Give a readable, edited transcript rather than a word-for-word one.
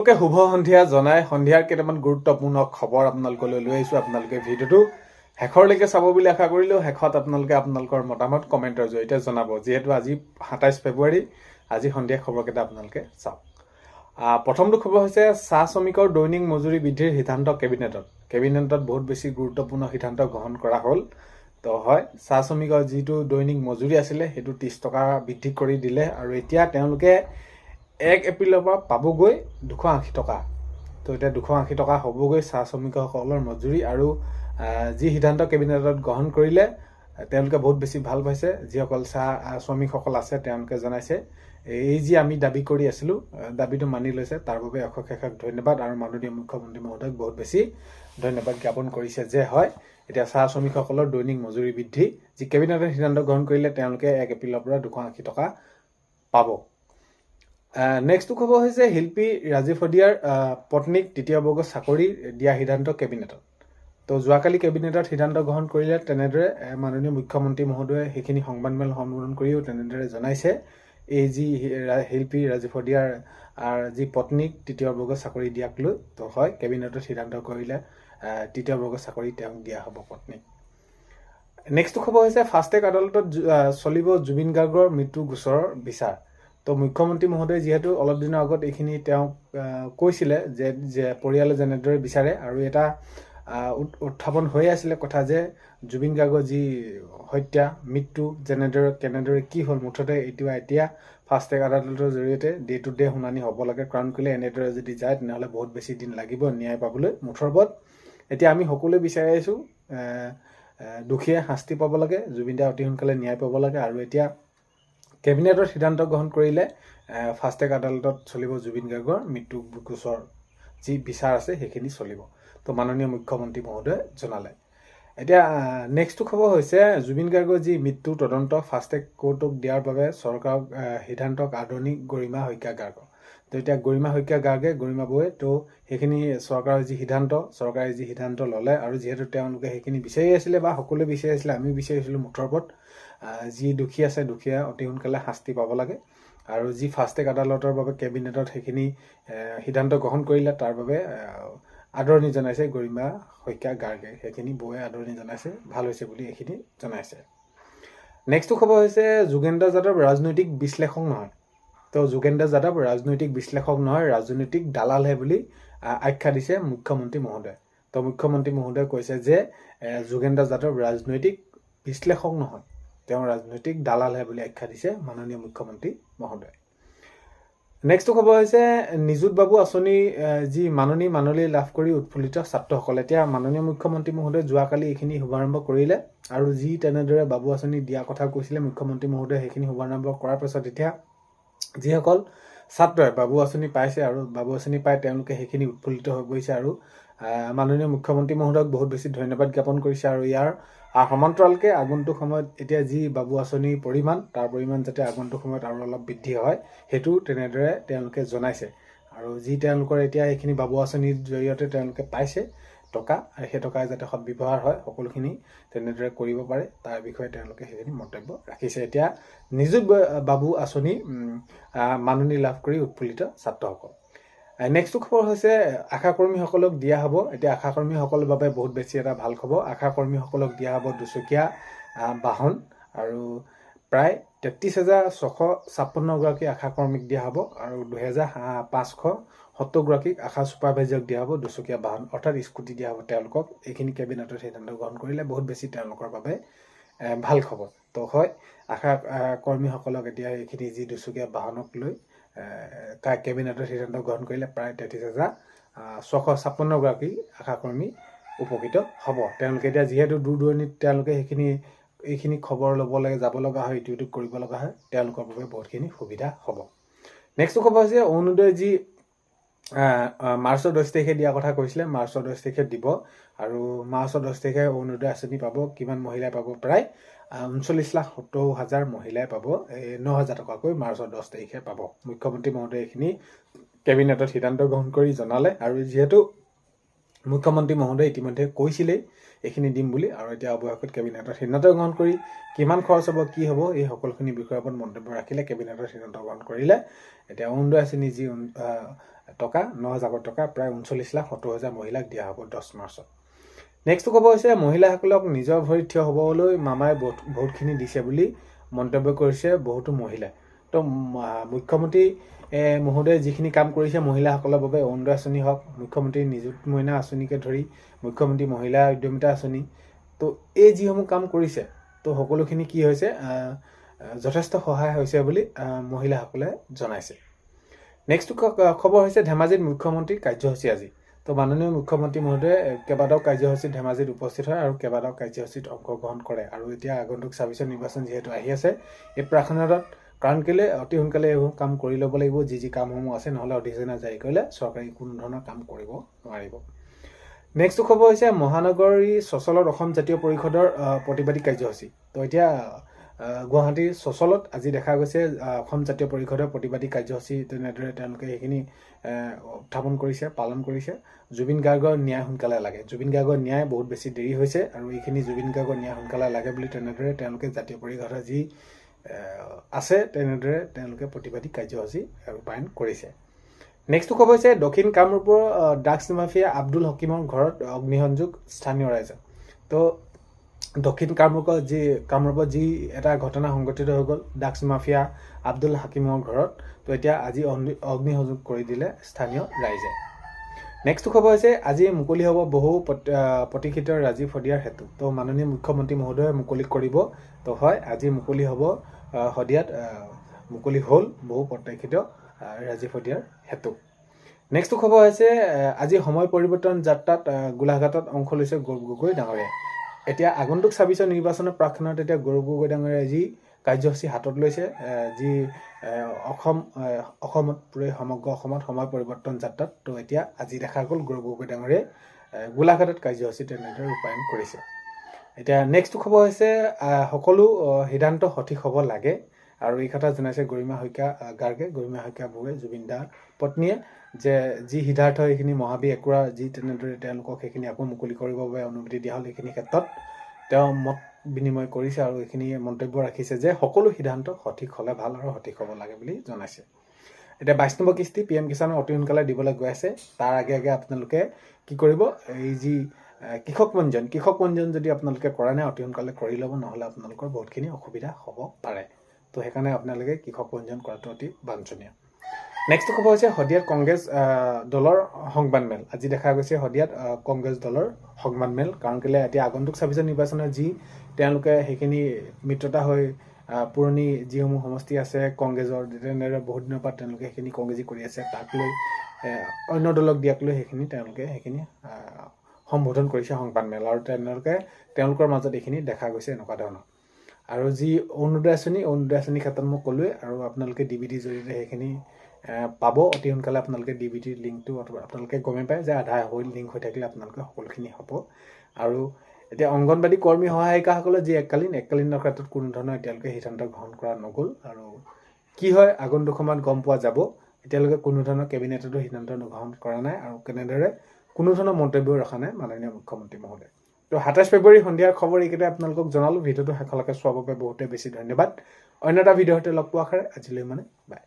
শুভ সন্ধিয়া জনাই সন্ধিয়াৰ কেইটামান গুৰুত্বপূৰ্ণ খবৰ আপোনালোকলৈ লৈ আহিছোঁ। আপোনালোকে ভিডিঅ'টো শেষৰলৈকে চাব বুলি আশা কৰিলোঁ। শেষত আপোনালোকে আপোনালোকৰ মতামত কমেণ্টৰ জৰিয়তে জনাব। যিহেতু আজি ২৭ ফেব্ৰুৱাৰী, আজি সন্ধিয়া খবৰকেইটা আপোনালোকে চাওক। প্ৰথমটো খবৰ হৈছে চাহ শ্ৰমিকৰ দৈনিক মজুৰি বৃদ্ধিৰ সিদ্ধান্ত কেবিনেটত বহুত বেছি গুৰুত্বপূৰ্ণ সিদ্ধান্ত গ্ৰহণ কৰা হ'ল। তো হয়, চাহ শ্ৰমিকৰ যিটো দৈনিক মজুৰি আছিলে সেইটো ৩০ টকা বৃদ্ধি কৰি দিলে আৰু এতিয়া তেওঁলোকে ১ এপ্ৰিলৰ পৰা পাবগৈ ২৮০ টকা। তো এতিয়া ২৮০ টকা হ'বগৈ চাহ শ্ৰমিকসকলৰ মজুৰি। আৰু যি সিদ্ধান্ত কেবিনেটত গ্ৰহণ কৰিলে তেওঁলোকে বহুত বেছি ভাল পাইছে। যিসকল চাহ শ্ৰমিকসকল আছে তেওঁলোকে জনাইছে এই যি আমি দাবী কৰি আছিলোঁ, দাবীটো মানি লৈছে, তাৰ বাবে অশেষ ধন্যবাদ। আৰু মাননীয় মুখ্যমন্ত্ৰী মহোদয়ক বহুত বেছি ধন্যবাদ জ্ঞাপন কৰিছে যে হয়, এতিয়া চাহ শ্ৰমিকসকলৰ দৈনিক মজুৰি বৃদ্ধি যি কেবিনেটে সিদ্ধান্ত গ্ৰহণ কৰিলে তেওঁলোকে ১ এপ্ৰিলৰ পৰা ২৮০ টকা পাব। নেক্সটটো খবৰ হৈছে শিল্পী ৰাজীৱ হদিয়াৰ পত্নীক তৃতীয় বৰ্গৰ চাকৰি দিয়া সিদ্ধান্ত কেবিনেটত। তো যোৱাকালি কেবিনেটত সিদ্ধান্ত গ্ৰহণ কৰিলে তেনেদৰে মাননীয় মুখ্যমন্ত্ৰী মহোদয়ে সেইখিনি সংবাদমেল সম্বোধন কৰিও তেনেদৰে জনাইছে এই যি শিল্পী ৰাজীৱ হদিয়াৰ যি পত্নীক তৃতীয় বৰ্গৰ চাকৰি দিয়াক লৈ। তো হয়, কেবিনেটত সিদ্ধান্ত কৰিলে তৃতীয় বৰ্গৰ চাকৰি তেওঁক দিয়া হ'ব পত্নীক। নেক্সটটো খবৰ হৈছে ফাষ্টেগ আদালতত চলিব জুবিন গাৰ্গৰ মৃত্যু গোচৰৰ বিচাৰ। তো মুখ্যমন্ত্ৰী মহোদয়ে যিহেতু অলপ দিনৰ আগত এইখিনি তেওঁক কৈছিলে যে পৰিয়ালে যেনেদৰে বিচাৰে, আৰু এটা উত্থাপন হৈ আছিলে কথা যে জুবিন গাৰ্গৰ যি হত্যা মৃত্যু কেনেদৰে কি হ'ল, মুঠতে এতিয়া ফাষ্টেগ আদালতৰ জৰিয়তে ডে টু ডে শুনানি হ'ব লাগে। কাৰণ কেলৈ এনেদৰে যদি যায় তেনেহ'লে বহুত বেছি দিন লাগিব ন্যায় পাবলৈ। মুঠৰ ওপৰত এতিয়া আমি সকলোৱে বিচাৰি আহিছোঁ দুখীয়ে শাস্তি পাব লাগে, জুবিন দা অতি সোনকালে ন্যায় পাব লাগে। আৰু এতিয়া কেবিনেটৰ সিদ্ধান্ত গ্ৰহণ কৰিলে ফাষ্টেগ আদালতত চলিব জুবিন গাৰ্গৰ মৃত্যু গোচৰ যি বিচাৰ আছে সেইখিনি চলিব। তো মাননীয় মুখ্যমন্ত্ৰী মহোদয়ে জনালে। এতিয়া নেক্সটটো খবৰ হৈছে জুবিন গাৰ্গৰ যি মৃত্যু তদন্ত ফাষ্টেগ কোৰ্টক দিয়াৰ বাবে চৰকাৰক সিদ্ধান্তক আদৰণি গৰিমা শইকীয়া গাৰ্গৰ। তো এতিয়া গৰিমা শইকীয়া গাৰ্গে গৰিমা বৌয়ে তো সেইখিনি চৰকাৰে যি সিদ্ধান্ত ল'লে, আৰু যিহেতু তেওঁলোকে সেইখিনি বিচাৰি আছিলে বা সকলোৱে বিচাৰি আছিলে, আমিও বিচাৰি আছিলোঁ, মুঠৰ ওপৰত যি দোষী আছে দুখীয়া অতি সোনকালে শাস্তি পাব লাগে। আৰু যি ফাষ্টেগ আদালতৰ বাবে কেবিনেটত সেইখিনি সিদ্ধান্ত গ্ৰহণ কৰিলে তাৰ বাবে আদৰণি জনাইছে গৰিমা শইকীয়া গাৰ্গে। সেইখিনি বৌয়ে আদৰণি জনাইছে, ভাল হৈছে বুলি এইখিনি জনাইছে। নেক্সটটো খবৰ হৈছে যোগেন্দ্ৰ যাদৱ ৰাজনৈতিক বিশ্লেষক নহয়। তো যোগেন্দ্ৰ যাদৱ ৰাজনৈতিক বিশ্লেষক নহয়, ৰাজনৈতিক দালালহে বুলি আখ্যা দিছে মুখ্যমন্ত্ৰী মহোদয়ে। তো মুখ্যমন্ত্ৰী মহোদয়ে কৈছে যে যোগেন্দ্ৰ যাদৱ ৰাজনৈতিক বিশ্লেষক নহয়, তেওঁ ৰাজনৈতিক দালালহে বুলি আখ্যা দিছে মাননীয় মুখ্যমন্ত্ৰী মহোদয়। নেক্সটটো খবৰ হৈছে নিযুত বাবু আঁচনি যি মাননি লাভ কৰি উৎফুল্লিত ছাত্ৰসকল। এতিয়া মাননীয় মুখ্যমন্ত্ৰী মহোদয়ে যোৱাকালি এইখিনি শুভাৰম্ভ কৰিলে, আৰু যি তেনেদৰে বাবু আঁচনি দিয়া কথা কৈছিলে মুখ্যমন্ত্ৰী মহোদয়ে সেইখিনি শুভাৰম্ভ কৰাৰ পাছত এতিয়া যিসকল ছাত্ৰই বাবু আঁচনি পাইছে আৰু বাবু আঁচনি পাই তেওঁলোকে সেইখিনি উৎফুল্লিত হৈ পৰিছে, আৰু মাননীয় মুখ্যমন্ত্ৰী মহোদয়ক বহুত বেছি ধন্যবাদ জ্ঞাপন কৰিছে। আৰু ইয়াৰ সমান্তৰালকে আগন্তুক সময়ত এতিয়া যি বাবু আঁচনিৰ পৰিমাণ, তাৰ পৰিমাণ যাতে আগন্তুক সময়ত আৰু অলপ বৃদ্ধি হয় সেইটো তেনেদৰে তেওঁলোকে জনাইছে। আৰু যি তেওঁলোকৰ এতিয়া এইখিনি বাবু আঁচনিৰ জৰিয়তে তেওঁলোকে পাইছে টকা, আৰু সেই টকা যাতে সৎব্যৱহাৰ হয়, সকলোখিনি তেনেদৰে কৰিব পাৰে তাৰ বিষয়ে তেওঁলোকে সেইখিনি মন্তব্য ৰাখিছে। এতিয়া নিযুত বাবু আঁচনি মাননি লাভ কৰি উৎফুল্লিত ছাত্ৰসকল। নেক্সটটো খবৰ হৈছে আশাকৰ্মীসকলক দিয়া হ'ব। এতিয়া আশাকৰ্মীসকলৰ বাবে বহুত বেছি এটা ভাল খবৰ। আশাকৰ্মীসকলক দিয়া হ'ব দুচকীয়া বাহন, আৰু প্ৰায় ৩৩,৬৫৬গৰাকী আশাকৰ্মীক দিয়া হ'ব, আৰু ২,৫৭০গৰাকীক আশা ছুপাৰভাইজাৰক দিয়া হ'ব দুচকীয়া বাহন, অৰ্থাৎ স্কুটি দিয়া হ'ব তেওঁলোকক। এইখিনি কেবিনেটত সিদ্ধান্ত গ্ৰহণ কৰিলে বহুত বেছি তেওঁলোকৰ বাবে ভাল খবৰ। তো হয়, আশা কৰ্মীসকলক এতিয়া এইখিনি যি দুচকীয়া বাহনক লৈ কেবিনেটৰ সিদ্ধান্ত গ্ৰহণ কৰিলে প্ৰায় ৩৩,৬৫৬গৰাকী আশাকৰ্মী উপকৃত হ'ব। তেওঁলোকে এতিয়া যিহেতু দূৰ দূৰণিত তেওঁলোকে এইখিনি খবৰ ল'ব লাগে, যাব লগা হয়, ইটো কৰিব লগা হয়, তেওঁলোকৰ বাবে বহুতখিনি সুবিধা হ'ব। নেক্সটটো খবৰ হৈছে অৰুণোদয় যি মাৰ্চৰ ১০ তাৰিখে দিয়া কথা কৈছিলে, মাৰ্চৰ ১০ তাৰিখে দিব। আৰু মাৰ্চৰ ১০ তাৰিখে অৰুণোদয় আঁচনি পাব। কিমান মহিলাই পাব? প্ৰায় ৩৯,৭০,০০০ মহিলাই পাব ৯,০০০ টকাকৈ মাৰ্চৰ ১০ তাৰিখে পাব। মুখ্যমন্ত্ৰী মহোদয়ে এইখিনি কেবিনেটত সিদ্ধান্ত গ্ৰহণ কৰি জনালে, আৰু যিহেতু মুখ্যমন্ত্ৰী মহোদয়ে ইতিমধ্যে কৈছিলেই এইখিনি দিম বুলি, আৰু এতিয়া অৱশেষত কেবিনেটত সিদ্ধান্ত গ্ৰহণ কৰি কিমান খৰচ হ'ব, কি হ'ব, এই সকলোখিনি বিষয়ৰ ওপৰত মন্তব্য ৰাখিলে, কেবিনেটৰ সিদ্ধান্ত গ্ৰহণ কৰিলে। এতিয়া অৰুণোদয় আঁচনি যি টকা 9,000 টকা প্ৰায় 39,70,000 মহিলাক দিয়া হ'ব 10 মাৰ্চত। নেক্সটটো ক'ব হৈছে মহিলাসকলক নিজৰ ভৰিত থিয় হ'বলৈ মামাই বহুতখিনি দিছে বুলি মন্তব্য কৰিছে বহুতো মহিলাই। তো মুখ্যমন্ত্ৰী মহোদয়ে যিখিনি কাম কৰিছে মহিলাসকলৰ বাবে অৰুণোদয় আঁচনি হওক, মুখ্যমন্ত্ৰী নিযুত মইনা আঁচনিকে ধৰি মুখ্যমন্ত্ৰী মহিলা উদ্যমিতা আঁচনি, তো এই যিসমূহ কাম কৰিছে তো সকলোখিনি কি হৈছে যথেষ্ট সহায় হৈছে বুলি মহিলাসকলে জনাইছে। নেক্সটটো খবৰ হৈছে ধেমাজিত মুখ্যমন্ত্ৰীৰ কাৰ্যসূচী আজি। তো মাননীয় মুখ্যমন্ত্ৰী মহোদয়ে কেইবাটাও কাৰ্যসূচীত ধেমাজিত উপস্থিত হয় আৰু কেইবাটাও কাৰ্যসূচীত অংশগ্ৰহণ কৰে। আৰু এতিয়া আগন্তুক 26 নিৰ্বাচন যিহেতু আহি আছে, এই প্ৰাক্ষণত কাৰণ কেলে অতি সোনকালে এইবোৰ কাম কৰি ল'ব লাগিব যি কামসমূহ আছে, নহ'লে অধিসূচনা জাৰি কৰিলে চৰকাৰে কোনো ধৰণৰ কাম কৰিব নোৱাৰিব। নেক্সটটো খবৰ হৈছে মহানগৰী চচলত অসম জাতীয় পৰিষদৰ প্ৰতিবাদী কাৰ্যসূচী। তো এতিয়া গুৱাহাটীৰ চচলত আজি দেখা গৈছে অসম জাতীয় পৰিষদৰ প্ৰতিবাদী কাৰ্যসূচী তেনেদৰে তেওঁলোকে সেইখিনি উত্থাপন কৰিছে, পালন কৰিছে। জুবিন গাৰ্গৰ ন্যায় সোনকালে লাগে, জুবিন গাৰ্গৰ ন্যায় বহুত বেছি দেৰি হৈছে আৰু এইখিনি জুবিন গাৰ্গৰ ন্যায় সোনকালে লাগে বুলি তেনেদৰে তেওঁলোকে জাতীয় পৰিষদৰ যি আছে তেনেদৰে তেওঁলোকে প্ৰতিবাদী কাৰ্যসূচী ৰূপায়ণ কৰিছে। নেক্সটটো খবৰ হৈছে দক্ষিণ কামৰূপৰ ড্ৰাগছ মাফিয়া আব্দুল হকিমৰ ঘৰত অগ্নিসংযোগ স্থানীয় ৰাইজৰ। তো দক্ষিণ কামৰূপত যি এটা ঘটনা সংঘটিত হৈ গ'ল ড্ৰাগছ মাফিয়া আব্দুল হাকিমৰ ঘৰত, তো এতিয়া আজি অগ্নিসংযোগ কৰি দিলে স্থানীয় ৰাইজে। নেক্সটটো খবৰ হৈছে আজি মুকলি হ'ব বহু প্ৰতীক্ষিত ৰাজীৱ শদিয়াৰ সেতু। তো মাননীয় মুখ্যমন্ত্ৰী মহোদয়ে মুকলি কৰিব, তো হয় আজি মুকলি হ'ব শদিয়াত মুকলি হ'ল বহু প্ৰতীক্ষিত ৰাজীৱ শদিয়াৰ সেতু। নেক্সটটো খবৰ হৈছে আজি সময় পৰিৱৰ্তন যাত্ৰাত গোলাঘাটত অংশ লৈছে গৌৰৱ গগৈ ডাঙৰীয়াই। এতিয়া আগন্তুক 26 নিৰ্বাচনৰ প্ৰাক্ষণত এতিয়া গৌৰৱ গগৈ ডাঙৰীয়াই যি কাৰ্যসূচী হাতত লৈছে, যি অসমত সমগ্ৰ অসমত সময় পৰিৱৰ্তন যাত্ৰাত, তো এতিয়া আজি দেখা গ'ল গৌৰৱ গগৈ ডাঙৰীয়াই গোলাঘাটত কাৰ্যসূচী তেনেদৰে ৰূপায়ণ কৰিছে। এতিয়া নেক্সটটো খবৰ হৈছে সকলো সিদ্ধান্ত সঠিক হ'ব লাগে আৰু এই কথা জনাইছে গৰিমা শইকীয়া গাৰ্গে, গৰিমা শইকীয়া বৰুৱাই, জুবিন দাৰ পত্নীয়ে, যে যি সিদ্ধাৰ্থ সেইখিনি মহাবীৰ একুৰা যি তেনেদৰে তেওঁলোকক সেইখিনি আকৌ মুকলি কৰিবৰ বাবে অনুমতি দিয়া হ'ল, সেইখিনি ক্ষেত্ৰত তেওঁ মত বিনিময় কৰিছে আৰু এইখিনি মন্তব্য ৰাখিছে যে সকলো সিদ্ধান্ত সঠিক হ'লে ভাল আৰু সঠিক হ'ব লাগে বুলি জনাইছে। এতিয়া 22 নম্বৰ কিস্তি PM কিষাণৰ অতি সোনকালে দিবলৈ গৈ আছে। তাৰ আগে আপোনালোকে কি কৰিব, এই যি কৃষক পঞ্জীয়ন যদি আপোনালোকে কৰা নাই অতি সোনকালে কৰি ল'ব, নহ'লে আপোনালোকৰ বহুতখিনি অসুবিধা হ'ব পাৰে। তো সেইকাৰণে আপোনালোকে কৃষক পঞ্জীয়ন কৰাটো অতি বাঞ্ছনীয়। নেক্সটটো খবৰ হৈছে শদিয়াত কংগ্ৰেছ দলৰ সংবাদ মেল। আজি দেখা গৈছে শদিয়াত কংগ্ৰেছ দলৰ সংবাদ মেল, কাৰণ কেলে এতিয়া আগন্তুক 26 নিৰ্বাচনৰ যি তেওঁলোকে সেইখিনি মিত্ৰতা হৈ পুৰণি যিসমূহ সমষ্টি আছে কংগ্ৰেছৰ, তেনেদৰে বহুত দিনৰ পৰা তেওঁলোকে সেইখিনি কংগ্ৰেছী কৰি আছে, তাক লৈ অন্য দলক দিয়াক লৈ তেওঁলোকে সেইখিনি সম্বোধন কৰিছে সংবাদ মেল, আৰু তেওঁলোকৰ মাজত এইখিনি দেখা গৈছে এনেকুৱা ধৰণৰ। আৰু যি অৰুণোদয় আঁচনিৰ ক্ষেত্ৰত মই ক'লোৱে, আৰু আপোনালোকে DVD জৰিয়তে সেইখিনি পাব অতি সোনকালে। আপোনালোকে DVDৰ লিংকটো আপোনালোকে গমেই পায় যে আধাৰ লিংক হৈ থাকিলে আপোনালোকে সকলোখিনি হ'ব। আৰু এতিয়া অংগনবাদী কৰ্মী সহায়িকাসকলৰ যি এককালীনৰ ক্ষেত্ৰত কোনো ধৰণৰ এতিয়ালৈকে সিদ্ধান্ত গ্ৰহণ কৰা নগ'ল, আৰু কি হয় আগন্তুক সময়ত গম পোৱা যাব। এতিয়ালৈকে কোনো ধৰণৰ কেবিনেটতো সিদ্ধান্ত গ্ৰহণ কৰা নাই আৰু কেনেদৰে কোনো ধৰণৰ মন্তব্য ৰখা নাই মাননীয় মুখ্যমন্ত্ৰী মহোদয়। তো 27 ফেব্ৰুৱাৰী সন্ধিয়াৰ খবৰ এইকেইটা আপোনালোকক জনালোঁ। ভিডিঅ'টো শেষলৈকে চোৱাৰ বাবে বহুতে বেছি ধন্যবাদ। অন্য এটা ভিডিঅ'তে লগ পোৱাৰ আশাৰে আজিলৈ বাই।